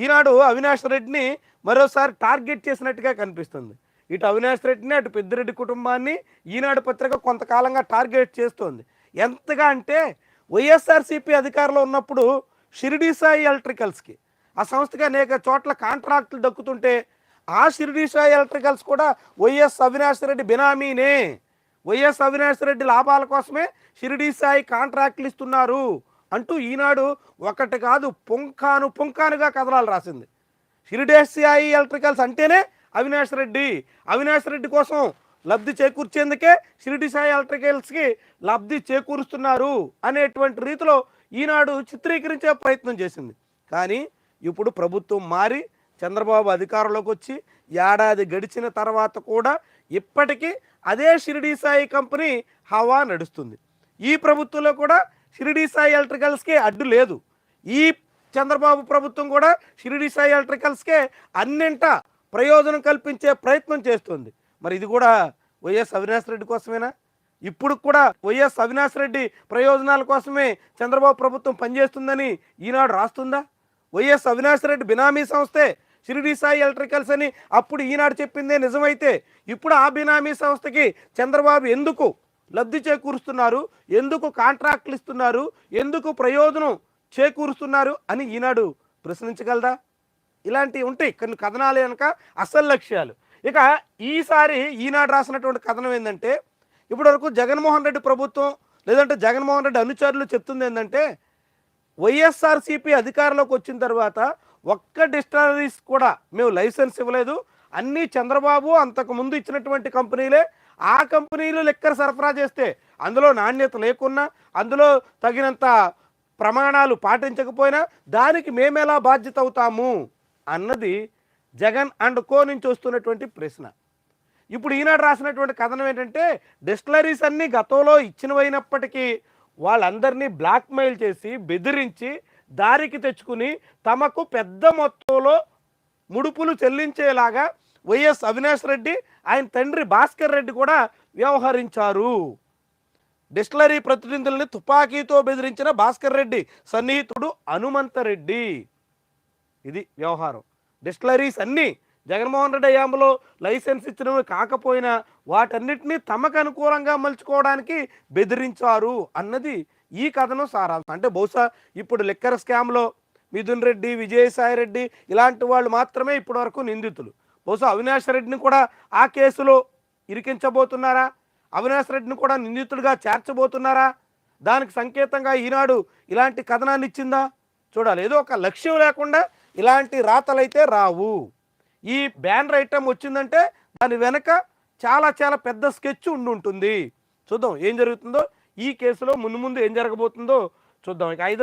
ఈనాడు అవినాష్ రెడ్డిని మరోసారి టార్గెట్ చేసినట్టుగా కనిపిస్తుంది. ఇటు అవినాష్ రెడ్డిని, అటు పెద్దిరెడ్డి కుటుంబాన్ని ఈనాడు పత్రిక కొంతకాలంగా టార్గెట్ చేస్తోంది. ఎంతగా అంటే వైఎస్ఆర్సీపీ అధికారంలో ఉన్నప్పుడు షిరిడి సాయి ఎలక్ట్రికల్స్కి ఆ సంస్థకి అనేక చోట్ల కాంట్రాక్టులు దక్కుతుంటే ఆ షిరిడి సాయి ఎలక్ట్రికల్స్ కూడా వైఎస్ అవినాష్ రెడ్డి బినామీనే. వైఎస్ అవినాష్ రెడ్డి లాభాల కోసమే షిరిడి సాయి కాంట్రాక్టులు ఇస్తున్నారు అంటూ ఈనాడు ఒకటి కాదు పుంఖాను పుంఖానుగా కథనాలు రాసింది. షిరిడి సాయి ఎలక్ట్రికల్స్ అంటేనే అవినాష్ రెడ్డి, అవినాష్ రెడ్డి కోసం లబ్ధి చేకూర్చేందుకే షిరిడి సాయి ఎలక్ట్రికల్స్కి లబ్ధి చేకూరుస్తున్నారు అనేటువంటి రీతిలో ఈనాడు చిత్రీకరించే ప్రయత్నం చేసింది. కానీ ఇప్పుడు ప్రభుత్వం మారి చంద్రబాబు అధికారంలోకి వచ్చి ఏడాది గడిచిన తర్వాత కూడా ఇప్పటికీ అదే షిరిడి సాయి కంపెనీ హవా నడుస్తుంది. ఈ ప్రభుత్వంలో కూడా షిరిడి సాయి ఎలక్ట్రికల్స్కే అడ్డు లేదు. ఈ చంద్రబాబు ప్రభుత్వం కూడా షిరిడి సాయి ఎలక్ట్రికల్స్కే అన్నింట ప్రయోజనం కల్పించే ప్రయత్నం చేస్తుంది. మరి ఇది కూడా వైఎస్ అవినాష్ రెడ్డి కోసమేనా? ఇప్పుడు కూడా వైఎస్ అవినాష్ రెడ్డి ప్రయోజనాల కోసమే చంద్రబాబు ప్రభుత్వం పనిచేస్తుందని ఈనాడు రాస్తుందా? వైఎస్ అవినాష్ రెడ్డి బినామీ సంస్థే షిరిడి సాయి ఎలక్ట్రికల్స్ అని అప్పుడు ఈనాడు చెప్పిందే నిజమైతే ఇప్పుడు ఆ బినామీ సంస్థకి చంద్రబాబు ఎందుకు లబ్ధి చేకూరుస్తున్నారు, ఎందుకు కాంట్రాక్టులు ఇస్తున్నారు, ఎందుకు ప్రయోజనం చేకూరుస్తున్నారు అని ఈనాడు ప్రశ్నించగలదా? ఇలాంటివి ఉంటాయి కొన్ని కథనాలు కనుక అసలు లక్ష్యాలు. ఇక ఈసారి ఈనాడు రాసినటువంటి కథనం ఏంటంటే ఇప్పటివరకు జగన్మోహన్ రెడ్డి ప్రభుత్వం లేదంటే జగన్మోహన్ రెడ్డి అనుచరులు చెప్తుంది ఏంటంటే వైఎస్ఆర్సీపీ అధికారంలోకి వచ్చిన తర్వాత ఒక్క డిస్టిలరీస్ కూడా మేము లైసెన్స్ ఇవ్వలేదు, అన్నీ చంద్రబాబు అంతకుముందు ఇచ్చినటువంటి కంపెనీలే. ఆ కంపెనీలు లిక్కర్ సరఫరా చేస్తే అందులో నాణ్యత లేకున్నా, అందులో తగినంత ప్రమాణాలు పాటించకపోయినా దానికి మేమెలా బాధ్యత అవుతాము అన్నది జగన్ అండ్ కో నుంచి వస్తున్నటువంటి ప్రశ్న. ఇప్పుడు ఈనాడు రాసినటువంటి కథనం ఏంటంటే డిస్టిలరీస్ అన్నీ గతంలో ఇచ్చినవైనప్పటికీ వాళ్ళందరినీ బ్లాక్మెయిల్ చేసి బెదిరించి దారికి తెచ్చుకుని తమకు పెద్ద మొత్తంలో ముడుపులు చెల్లించేలాగా వైఎస్ అవినాష్ రెడ్డి ఆయన తండ్రి భాస్కర్ రెడ్డి కూడా వ్యవహరించారు. డిస్టిలరీ ప్రతినిధుల్ని తుపాకీతో బెదిరించిన భాస్కర్ రెడ్డి సన్నిహితుడు హనుమంతరెడ్డి. ఇది వ్యవహారం. డిస్టిలరీస్ అన్నీ జగన్మోహన్ రెడ్డి హయాంలో లైసెన్స్ ఇచ్చినవి కాకపోయినా వాటన్నిటినీ తమకు అనుకూలంగా మలుచుకోవడానికి బెదిరించారు అన్నది ఈ కథనం సారాంశం. అంటే బహుశా ఇప్పుడు లిక్కర్ స్కామ్లో మిథున్ రెడ్డి, విజయసాయి రెడ్డి ఇలాంటి వాళ్ళు మాత్రమే ఇప్పటి వరకు నిందితులు. బహుశా అవినాష్ రెడ్డిని కూడా ఆ కేసులో ఇరికించబోతున్నారా? అవినాష్ రెడ్డిని కూడా నిందితుడిగా చేర్చబోతున్నారా? దానికి సంకేతంగా ఈనాడు ఇలాంటి కథనాన్ని ఇచ్చిందా? చూడాలి. ఏదో ఒక లక్ష్యం లేకుండా ఇలాంటి రాతలైతే రావు. ఈ బ్యానర్ ఐటమ్ వచ్చిందంటే దాని వెనక చాలా చాలా పెద్ద స్కెచ్ ఉంటుంది. చూద్దాం ఏం జరుగుతుందో ఈ కేసులో, ముందు ముందు ఏం జరగబోతుందో చూద్దాం. ఇక హైదరాబాద్